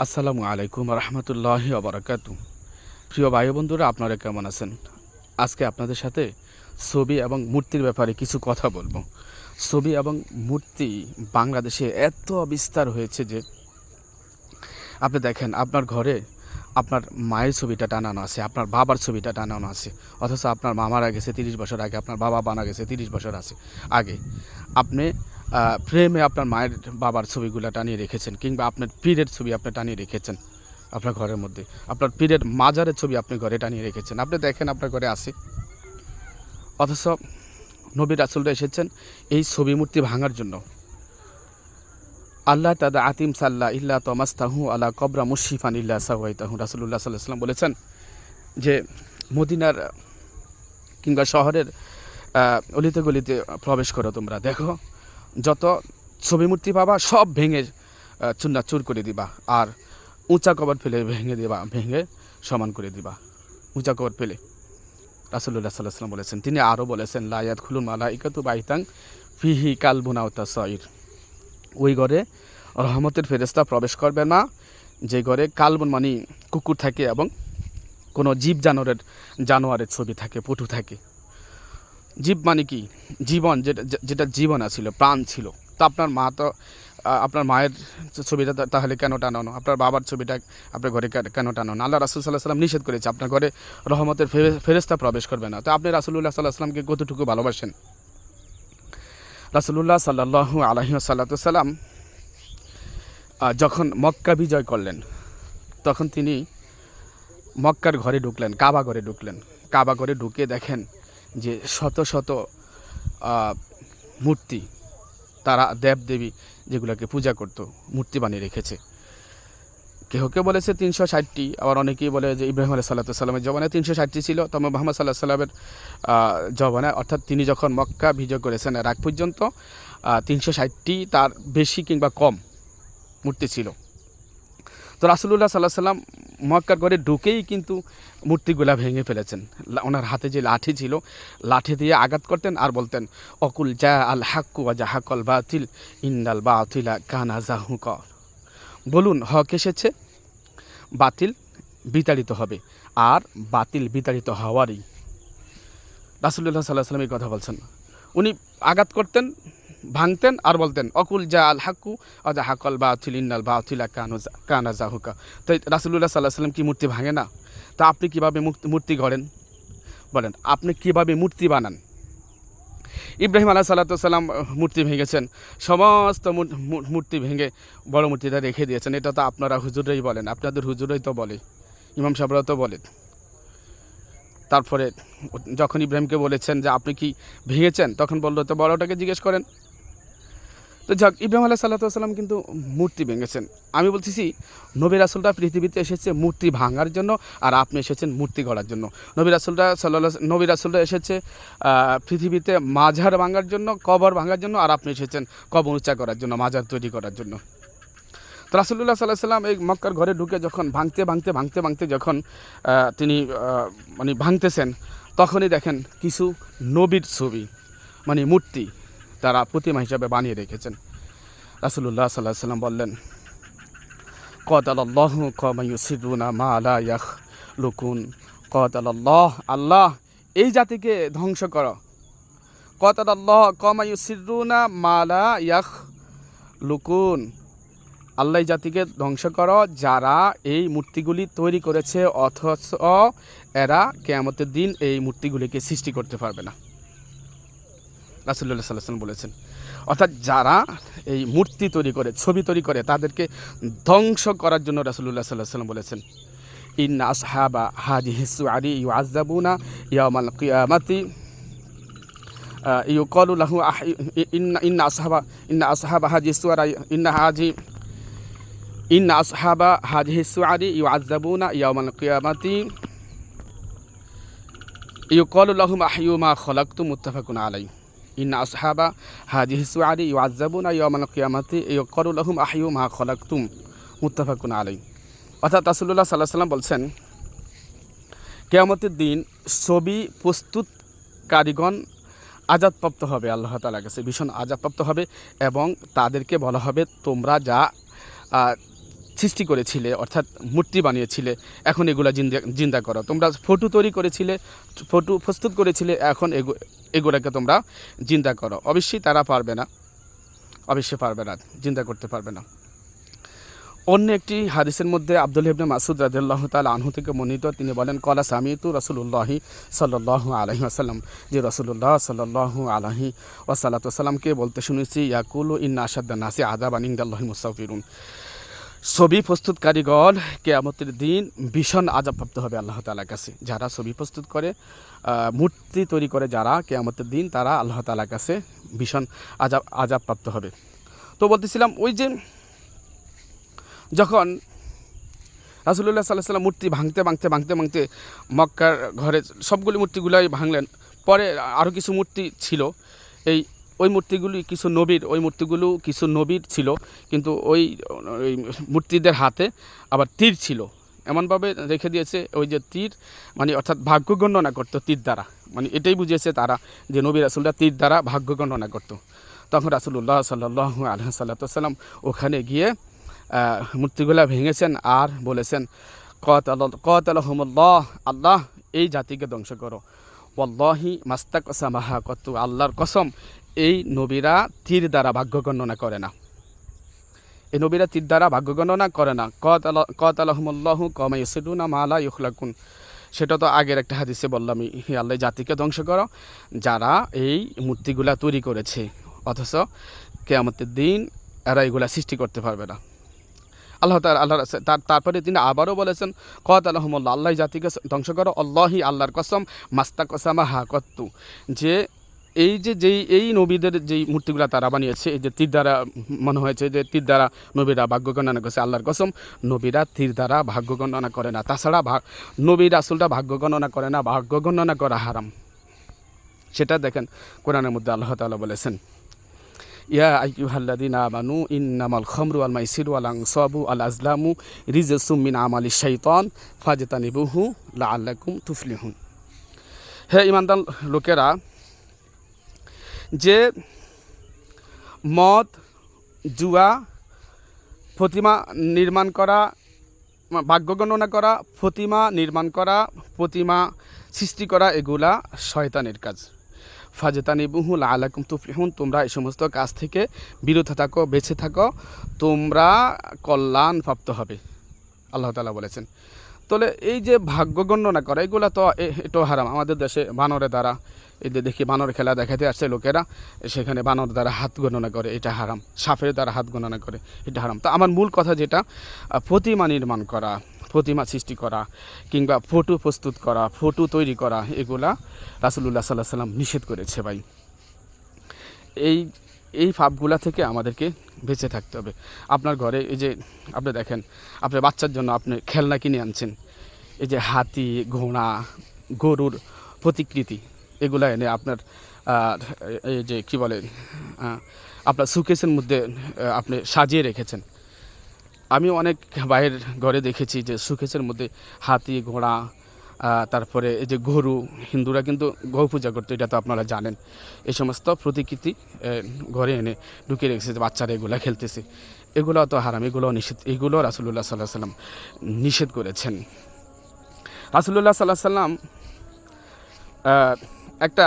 আসসালামু আলাইকুম রহমতুল্লাহি ওবরাকাতু। প্রিয় ভাই বন্ধুরা, আপনারা কেমন আছেন? আজকে আপনাদের সাথে ছবি এবং মূর্তির ব্যাপারে কিছু কথা বলবো। ছবি এবং মূর্তি বাংলাদেশে এত বিস্তার হয়েছে যে আপনি দেখেন, আপনার ঘরে আপনার মায়ের ছবিটা টানানো আছে, আপনার বাবার ছবিটা টানানো আছে, অথচ আপনার মা মারা গেছে 30 বছর আগে, আপনার বাবা মারা গেছে 30 বছর আগে। আপনি ফ্রেমে আপনার মায়ের বাবার ছবিগুলো টানিয়ে রেখেছেন, কিংবা আপনার পীরের ছবি আপনি টানিয়ে রেখেছেন আপনার ঘরের মধ্যে, আপনার পীরের মাজারের ছবি আপনি ঘরে টানিয়ে রেখেছেন। আপনি দেখেন আপনার ঘরে আছে, অথচ নবী রাসূলরা এসেছেন এই ছবি মূর্তি ভাঙার জন্য। আল্লাহ তাদা আতিম সাল্লাহ ইল্লা তমাস্তাহু আলা কবরা মুশিফান ইল্লা সাওয়াইতাহু। রাসূলুল্লাহ সাল্লাল্লাহু আলাইহি ওয়াসাল্লাম বলেছেন যে মদিনার কিংবা শহরের অলিতে গলিতে প্রবেশ করো, তোমরা দেখো যত ছবি মূর্তি পাবা সব ভেঙে চূর্ণাচূর করে দিবা, আর উঁচা কবর ফেলে ভেঙে দিবা, ভেঙে সমান করে দিবা উঁচা কবর ফেলে। রাসূলুল্লাহ সাল্লাল্লাহু আলাইহি ওয়াসাল্লাম বলেছেন। তিনি আরও বলেছেন, লা ইয়াদখুলুল মালাইকাতু বাইতান ফিহি কালবুন আও তাসাইর। ওই ঘরে রহমতের ফেরেশতা প্রবেশ করবে না যে ঘরে কালবুন মানে কুকুর থাকে এবং কোনো জীব জানোয়ারের ছবি থাকে, পটু থাকে। জীব মানে কি? জীবন, যেটা জীবন ছিল, প্রাণ ছিল। তো আপনার মা তো আপনার মায়ের ছবিটা তাহলে কেন টানানো? আপনার বাবার ছবিটা আপনার ঘরে কেন টানানো? আল্লাহ রাসূল সাল্লাল্লাহু আলাইহি ওয়াসাল্লাম নিষেধ করেছে আপনার ঘরে রহমতের ফেরেশতা প্রবেশ করবে না। তো আপনি রাসূলুল্লাহ সাল্লাল্লাহু আলাইহি ওয়াসাল্লামকে কতটুকু ভালোবাসেন? রাসূলুল্লাহ সাল্লাল্লাহু আলাইহি ওয়াসাল্লাম যখন মক্কা বিজয় করলেন, তখন তিনি মক্কার ঘরে ঢুকলেন, কাবা ঘরে ঢুকলেন। কাবা ঘরে ঢুকে দেখেন যে শত শত মূর্তি, তারা দেবদেবী যেগুলোকে পূজা করতো মূর্তি বানিয়ে রেখেছে। কেউ কেউ বলেছে 360টি, আবার অনেকেই বলে যে ইব্রাহিম আলাইহিস সালামের জবানায় 360টি ছিল, তবে মুহাম্মদ সাল্লাল্লাহু আলাইহি সাল্লামের জবানায়, অর্থাৎ তিনি যখন মক্কা বিজয় করেছেন এর আগ পর্যন্ত 360টি, তার বেশি কিংবা কম মূর্তি ছিল। তো রাসূলুল্লাহ সাল্লাল্লাহু আলাইহি সাল্লাম মক্কার ঘরে ঢুকেই কিন্তু মূর্তিগুলা ভেঙে ফেলেছেন। ওনার হাতে যে লাঠি ছিল, লাঠি দিয়ে আঘাত করতেন আর বলতেন, অকুল জা আল হাক্কু ওয়া জাহাকাল বাতিল ইন্নাল বাতিলা কানা যাহুকা। বলুন, হক এসেছে, বাতিল বিতাড়িত হবে, আর বাতিল বিতাড়িত হওয়ারই। রাসূলুল্লাহ সাল্লাল্লাহু আলাইহি সাল্লাম এই কথা বলছেন। উনি আঘাত করতেন, ভাঙতেন আর বলতেন, অকুল জা আল হাক্কু ওয়া জাহাকাল বাতিল ইন্নাল বাতিলা কানা যাহুকা। তো রাসূলুল্লাহ সাল্লাল্লাহু আলাইহি সাল্লাম কি মূর্তি ভাঙে না? তা আপনি কীভাবে মূর্তি গড়েন? বলেন, আপনি কীভাবে মূর্তি বানান? ইব্রাহিম আলাইহিস সালাম মূর্তি ভেঙেছেন, সমস্ত মূর্তি ভেঙে বড় মূর্তিটা রেখে দিয়েছেন। এটা তো আপনারা হুজুররাই বলেন, আপনাদের হুজুরই তো বলে, ইমাম সাহেবরাও তো বলে। তারপরে যখন ইব্রাহিমকে বলেছেন যে আপনি কি ভেঙেছেন, তখন বললো তো বড়টাকে জিজ্ঞেস করেন। তো যাক, ইব্রাহিম আলাইহিস সালাম কিন্তু মূর্তি ভেঙেছেন। আমি বলতেছি, নবী রাসূলরা পৃথিবীতে এসেছে মূর্তি ভাঙার জন্য, আর আপনি এসেছেন মূর্তি গড়ার জন্য। নবী রাসূলরা এসেছে পৃথিবীতে মাজার ভাঙার জন্য, কবর ভাঙার জন্য, আর আপনি এসেছেন কবর উঁচা করার জন্য, মাজার তৈরি করার জন্য। তো রাসূলুল্লাহ সাল্লাল্লাহু আলাইহি ওয়াসাল্লাম এই মক্কার ঘরে ঢুকে যখন ভাঙতে যখন তিনি মানে ভাঙতেছেন, তখনই দেখেন কিছু নবীর ছবি মানে মূর্তি তারা প্রতিমা হিসাবে বানিয়ে রেখেছেন। রাসূলুল্লাহ সাল্লাল্লাহু আলাইহি ওয়াসাল্লাম বললেন, কাতালাল্লাহু কওমান ইউসিরুনা মা লা ইয়াখলুকুন। কাতালাল্লাহ, আল্লাহ এই জাতিকে ধ্বংস করো। কাতালাল্লাহু কওমান ইউসিরুনা মা লা ইয়াখলুকুন। আল্লাহ এই জাতিকে ধ্বংস করো যারা এই মূর্তিগুলি তৈরি করেছে, অথচ এরা কিয়ামতের দিন এই মূর্তিগুলিকে সৃষ্টি করতে পারবে না। রাসূলুল্লাহ সাল্লাল্লাহু আলাইহি ওয়াসাল্লাম বলেছেন, অর্থাৎ যারা এই মূর্তি তৈরি করে, ছবি তৈরি করে, তাদেরকে ধ্বংস করার জন্য রাসূলুল্লাহ সাল্লাল্লাহু আলাইহি ওয়াসাল্লাম বলেছেন, ইন্না আসহাবা হাযিহি সুআরি ইউআযাবুনা ইয়াওমাল কিয়ামাতি ইউকালু লাহু ইন্না আসহাবা হাযিহি সুআরি ইন্না আসহাবা হাযিহি সুআরি ইউআযাবুনা ইয়াওমাল কিয়ামাতি ইউকালু লাহুম আহইউ মা খালাকতুম। মুত্তাফাকুন আলাইহি। ইন্না আসহাবা হাযিহি সুআরি ইউআযাবুনা ইয়াওমাল কিয়ামাতি ইউকালু লাহুম আহইউ মা খালাকতুম। মুত্তাফাকুন আলাইহি। অর্থাৎ রাসূলুল্লাহ সাল্লাল্লাহু আলাইহি ওয়াসাল্লাম বলছেন, কিয়ামতের দিন ছবি প্রস্তুত কারিগণ আযাবপ্রাপ্ত হবে, আল্লাহ তাআলার কাছে ভীষণ আযাবপ্রাপ্ত হবে, এবং তাদেরকে বলা হবে, তোমরা যা সৃষ্টি করেছিলে, অর্থাৎ মূর্তি বানিয়েছিলে, এখন এগুলা জিন্দা করো। তোমরা ফটো তৈরি করেছিলে, ফটো প্রস্তুত করেছিলে, এখন এগুলাকে তোমরা জিন্দা করো। অবশ্যই তারা পারবে না, অবশ্যই পারবে না, জিন্দা করতে পারবে না। অন্য একটি হাদিসের মধ্যে আব্দুল্লাহ ইবনে মাসউদ রাদিয়াল্লাহু তাআলা আনহু থেকে বর্ণিত, তিনি বলেন ক্বালা সামিতু রাসূলুল্লাহি সাল্লাল্লাহু আলাইহি ওয়াসাল্লাম, যে রাসূলুল্লাহ সাল্লাল্লাহু আলাইহি ওয়াসাল্লামকে বলতে শুনেছি, ইয়াকুলু ইন্না আশাদ্দান নাসি আযাবান ইনদাল্লাহিল মুসাফিরুন, ছবি প্রস্তুতকারীগণ কিয়ামতের দিন ভীষণ আযাবপ্রাপ্ত হবে আল্লাহ তাআলার কাছে। যারা ছবি প্রস্তুত করে, মূর্তি তৈরি করে যারা, কিয়ামতের দিন তারা আল্লাহ তাআলার কাছে ভীষণ আযাবপ্রাপ্ত হবে। তো বলতেছিলাম, ওই যে যখন রাসূলুল্লাহ সাল্লাল্লাহু আলাইহি ওয়াসাল্লাম মূর্তি ভাঙতে মক্কার ঘরে সবগুলি মূর্তিগুলোই ভাঙলেন, পরে আরও কিছু মূর্তি ছিল, ওই মূর্তিগুলি কিছু নবীর ছিল, কিন্তু ওই মূর্তিদের হাতে আবার তীর ছিল, এমনভাবে রেখে দিয়েছে ওই যে তীর, মানে অর্থাৎ ভাগ্য গণনা করতো তীর দ্বারা, মানে এটাই বুঝিয়েছে তারা যে নবী রাসূলরা তীর দ্বারা ভাগ্য গণনা করতো। তখন রাসূলুল্লাহ সাল্লাল্লাহু আলাইহি ওয়াসাল্লাম ওখানে গিয়ে মূর্তিগুলা ভেঙেছেন আর বলেছেন, কাতালাহুমুল্লাহ, আল্লাহ এই জাতিকে ধ্বংস করো, ওয়াল্লাহি মাস্তাকসামাহা কতু, আল্লাহর কসম এই নবীরা তীর দ্বারা ভাগ্য গণনা করে না, এই নবীরা তীর দ্বারা ভাগ্য গণনা করে না। কাতালাহুমুল্লাহু কামা ইয়াসিদুনা মা লা ইখলাকুন, সেটা তো আগের একটা হাদিসে বললামই, আল্লাহ জাতিকে ধ্বংস করো যারা এই মূর্তিগুলা তৈরি করেছে, অথচ কিয়ামতের দিন এরা এগুলা সৃষ্টি করতে পারবে না। তারপরে তিনি আবারও বলেছেন, কাতালাহুমুল্লাহ, আল্লাহ জাতিকে ধ্বংস করো, আল্লাহি আল্লাহর কসম মাস্তাকসামাহা কত্তু, যে এই নবীদের যেই মূর্তিগুলো তারা বানিয়েছে, এই যে তীর দ্বারা মনে হয়েছে যে তীর দ্বারা নবীরা ভাগ্য গণনা করেছে, আল্লাহর কসম নবীরা তীর দ্বারা ভাগ্য গণনা করে না। তাছাড়া নবী রাসূলরা ভাগ্য গণনা করে না, ভাগ্য গণনা করা হারাম। সেটা দেখেন কোরআনের মধ্যে আল্লাহ তাআলা বলেছেন, ইয়া আইয়ুহাল্লাযীনা আমানু ইন্নামাল খামরু ওয়াল মাইসিরু ওয়াল আনসাবু ওয়াল আজলামু রিজসুম মিন আমালিশ শাইতান ফাজতানিবুহু লাআল্লাকুম তুফলিহুন। হে ঈমানদার লোকেরা, যে মদ, জুয়া, প্রতিমা নির্মাণ করা, ভাগ্য গণনা করা, প্রতিমা নির্মাণ করা, প্রতিমা সৃষ্টি করা, এগুলা শয়তানের কাজ। ফাজতানিবুহু লাআল্লাকুম তুফলিহুন, তোমরা এই সমস্ত কাজ থেকে বিরত থাকো, বেঁচে থাকো, তোমরা কল্যাণ প্রাপ্ত হবে, আল্লাহ তাআলা বলেছেন। তাহলে এই যে ভাগ্য গণনা করা, এগুলো তো এটাও হারাম। আমাদের দেশে বানরের দ্বারা, এই যে দেখি বানর খেলা দেখাতে আসছে লোকেরা, সেখানে বানর দ্বারা হাত গণনা করে, এটা হারাম। সাপের দ্বারা হাত গণনা করে, এটা হারাম। তো আমার মূল কথা যেটা, প্রতিমা নির্মাণ করা, প্রতিমা সৃষ্টি করা, কিংবা ফটো প্রস্তুত করা, ফটো তৈরি করা, এগুলা রাসূলুল্লাহ সাল্লাল্লাহু আলাইহি ওয়াসাল্লাম নিষেধ করেছে ভাই। এই পাপগুলা থেকে আমাদেরকে বেঁচে থাকতে হবে। আপনার ঘরে এই যে আপনি দেখেন, আপনার বাচ্চার জন্য আপনি খেলনা কিনে আনছেন, এই যে হাতি, ঘোড়া, গরুর প্রতিকৃতি, এগুলা এনে আপনার এই যে কী বলে, আপনার সুকেসের মধ্যে আপনি সাজিয়ে রেখেছেন। আমি অনেক ভাইয়ের ঘরে দেখেছি যে সুকেসের মধ্যে হাতি, ঘোড়া, তারপরে এই যে গরু, হিন্দুরা কিন্তু গৌ পূজা করতো, এটা তো আপনারা জানেন। এই সমস্ত প্রতিকৃতি ঘরে এনে ঢুকিয়ে রেখেছে, বাচ্চারা এগুলো খেলতেছে, এগুলো তো হারাম, এগুলো নিষেধ, এগুলো রাসূলুল্লাহ সাল্লাল্লাহু আলাইহি ওয়াসাল্লাম নিষেধ করেছেন। রাসূলুল্লাহ সাল্লাল্লাহু আলাইহি ওয়াসাল্লাম একটা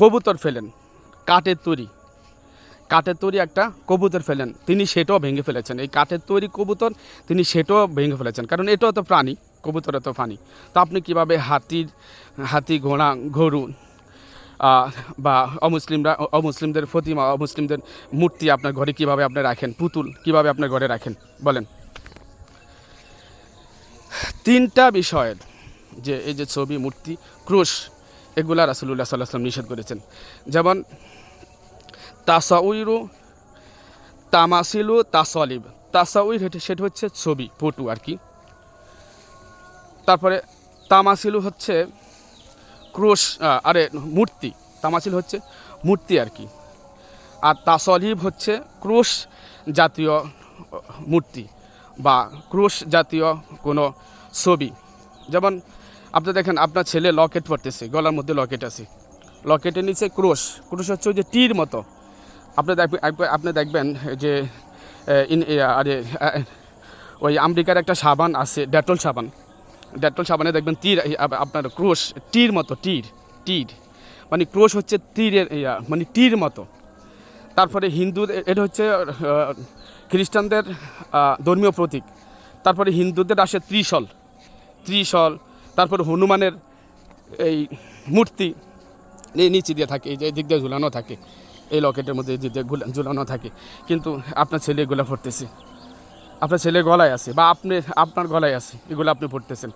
কবুতর ফেলেন, কাঠের তৈরি একটা কবুতর ফেলেন, তিনি সেটাও ভেঙে ফেলেছেন। এই কাঠের তৈরি কবুতর তিনি সেটাও ভেঙে ফেলেছেন, কারণ এটাও তো প্রাণী, কবুতরও তো প্রাণী। তো আপনি কীভাবে হাতি, ঘোড়া, গরু বা অমুসলিমদের প্রতিমা, অমুসলিমদের মূর্তি আপনার ঘরে কীভাবে আপনি রাখেন, পুতুল কীভাবে আপনার ঘরে রাখেন বলেন? তিনটা বিষয়ের, যে এই যে ছবি, মূর্তি, ক্রুশ, এগুলা রাসূলুল্লাহ সাল্লাল্লাহু আলাইহি ওয়াসাল্লাম নিষেধ করেছেন। যেমন তাসাউইরু, তামাসিলু, তাসলিব। তাসাউইর সেটা হচ্ছে ছবি, ফটো আর কি। তারপরে তামাসিলু হচ্ছে ক্রুশ, মূর্তি, তামাসিল হচ্ছে মূর্তি আর কি। আর তাসলিব হচ্ছে ক্রুশ জাতীয় মূর্তি বা ক্রুশ জাতীয় কোনো ছবি। যেমন আপনি দেখেন, আপনার ছেলে লকেট পরতেছে, গলার মধ্যে লকেট আছে, লকেটের নিচে ক্রুশ হচ্ছে ওই যে তীর মতো। আপনি দেখবেন যে আরে ওই আমেরিকার একটা সাবান আছে ডেটল সাবান, ডেটল সাবানে দেখবেন তীর আপনার ক্রোশ তীর মতো, তীর তীর মানে ক্রোশ হচ্ছে তীরের মানে তীর মতো। তারপরে হিন্দুদের এটা হচ্ছে খ্রিস্টানদের ধর্মীয় প্রতীক। তারপরে হিন্দুদের আসে ত্রিশল, ত্রিশল। তারপরে হনুমানের এই মূর্তি এই নিচে দিয়ে থাকে, এই যে দিক দিয়ে ঝুলানো থাকে, এই লকেটের মধ্যে দিক দিয়ে ঝুলানো থাকে। কিন্তু আপনার ছেলে এগুলো পড়তেছে, আপনার ছেলে গলায় আছে বা আপনার গলায় আছে, এগুলো আপনি পড়তেছেন।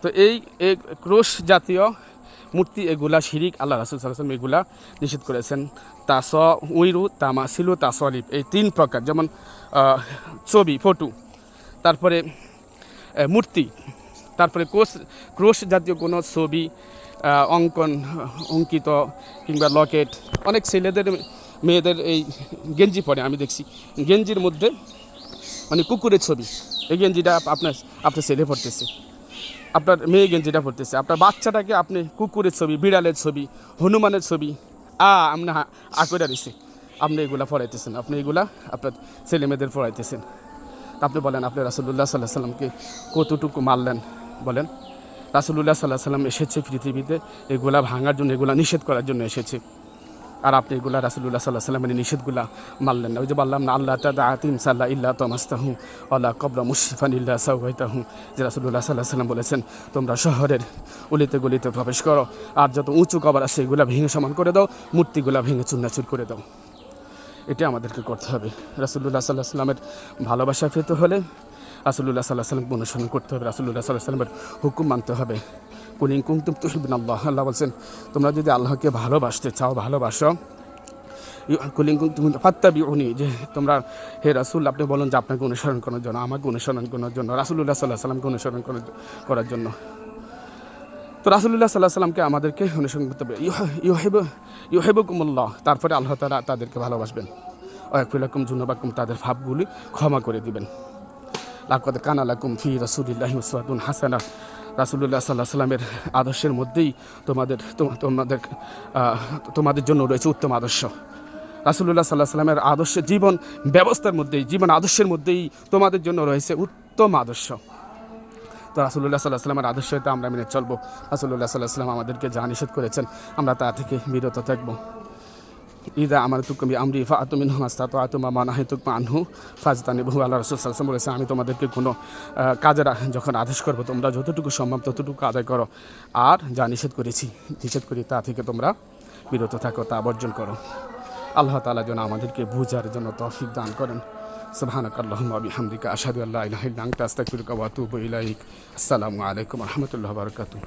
তো এই ক্রোশ জাতীয় মূর্তি এগুলা শিরিক, আল্লাহ রাসূল সাল্লাল্লাহু আলাইহি ওয়াসাল্লাম এগুলা নিষেধ করেছেন। তাসউইরু, তামাসিলু, তাসলিব, এই তিন প্রকার, যেমন ছবি, ফটো, তারপরে মূর্তি, তারপরে ক্রোশ জাতীয় কোনো ছবি, অঙ্কিত কিংবা লকেট। অনেক ছেলেদের মেয়েদের এই গেঞ্জি পরে আমি দেখছি, গেঞ্জির মধ্যে মানে কুকুরের ছবি। এই গেঞ্জিটা আপনার ছেলে পড়তেছে, আপনার মেয়ে গেঞ্জিটা পড়তেছে, আপনার বাচ্চাটাকে আপনি কুকুরের ছবি, বিড়ালের ছবি, হনুমানের ছবি আপনি আঁকড়ে দিছে, আপনি এগুলা পড়াইতেছেন, আপনি এগুলা আপনার ছেলে মেয়েদের পড়াইতেছেন। আপনি বলেন আপনি রাসূলুল্লাহ সাল্লাল্লাহু আলাইহি সাল্লামকে কতটুকু মারলেন বলেন? রাসূলুল্লাহ সাল্লাল্লাহু আলাইহি সাল্লাম এসেছে পৃথিবীতে এগুলা ভাঙার জন্য, এগুলা নিষেধ করার জন্য এসেছে। আর আপনি এগুলা রাসূলুল্লাহ সাল্লাল্লাহু আলাইহি সাল্লামের নিষেধগুলা মানলেন না। ওই যে বললাম না, আল্লাহ তাআতিম সাল্লা ইল্লা তামাস্তাহু ওয়ালা কবরা মুশরিফান ইল্লা সাওয়াইতাহু, যে রাসূলুল্লাহ সাল্লাল্লাহু আলাইহি সাল্লাম বলেছেন তোমরা শহরের অলিতে গলিতে প্রবেশ করো, আর যত উঁচু কবর আছে এগুলা ভেঙে সমান করে দাও, মূর্তিগুলা ভেঙে চূর্ণাচুর করে দাও। এটা আমাদেরকে করতে হবে। রাসূলুল্লাহ সাল্লাল্লাহু আলাইহি সাল্লামের ভালোবাসা পেতে হলে রাসূলুল্লাহ সাল্লাল্লাহু আলাইহি সাল্লামকে অনুসরণ করতে হবে, রাসূলুল্লাহ সাল্লাল্লাহু আলাইহি সাল্লামের হুকুম মানতে হবে। কুল ইন কুনতুম তুহিব্বুনাল্লাহ, আল্লাহ বলছেন তোমরা যদি আল্লাহকে ভালোবাসতে চাও, ভালোবাসো, কুল ইন কুনতুম ফাত্তাবিউনি, যে তোমরা হে রাসূল আপনি বলুন যে আপনাকে অনুসরণ করার জন্য, আমাকে অনুসরণ করার জন্য, রাসূলুল্লাহ সাল্লাল্লাহু আলাইহি সাল্লামকে অনুসরণ করার জন্য। তো রাসূলুল্লাহ সাল্লাল্লাহু আলাইহি সাল্লামকে আমাদেরকে অনুসরণ করতে হবে। ইউহিবুকুমুল্লাহ, তারপরে আল্লাহ তাআলা তাদেরকে ভালোবাসবেন। ওয়াগফির লাকুম যুনুবাকুম, তাদের পাপগুলি ক্ষমা করে দিবেন। লাকাদ কানা লাকুম ফি রাসূলিল্লাহি উসওয়াতুন হাসানাহ, রাসূলুল্লাহ সাল্লাল্লাহু আলাইহি সাল্লামের আদর্শের মধ্যেই তোমাদের জন্য রয়েছে উত্তম আদর্শ। রাসূলুল্লাহ সাল্লাল্লাহু আলাইহি সাল্লামের আদর্শের জীবন ব্যবস্থার মধ্যেই, জীবন আদর্শের মধ্যেই তোমাদের জন্য রয়েছে উত্তম আদর্শ। তো রাসূলুল্লাহ সাল্লাল্লাহু আলাইহি সাল্লামের আদর্শটা আমরা মেনে চলবো। রাসূলুল্লাহ সাল্লাল্লাহু আলাইহি সাল্লাম আমাদেরকে যা নিষেধ করেছেন আমরা তা থেকে বিরত থাকবো। ইদা আমারতুকুম বিআমরি ফাআতু মিনহু মাসতাতআতুম ওয়া মা নাহাইতুকুম আনহু ফাজতানিবুহু, আল্লাহ রাসূল সাল্লাল্লাহু আলাইহি ওয়াসাল্লাম বলেছেন আমি তোমাদেরকে কোনো কাজের যখন আদেশ করব তোমরা যতটুকু সম্ভব ততটুকু আদায় করো, আর যা নিষেধ করি তা থেকে তোমরা বিরত থাকো, তা বর্জন করো। আল্লাহ তাআলা যেন আমাদেরকে বুঝার জন্য তৌফিক দান করেন। সুবহানাকাল্লাহুম্মা ওয়া বিহামদিকা আশহাদু আল্লা ইলাহা ইল্লা আনতা আস্তাগফিরুকা ওয়া আতুবু ইলাইক। আসসালামু আলাইকুম ওয়া রাহমাতুল্লাহি ওয়া বারাকাতুহু।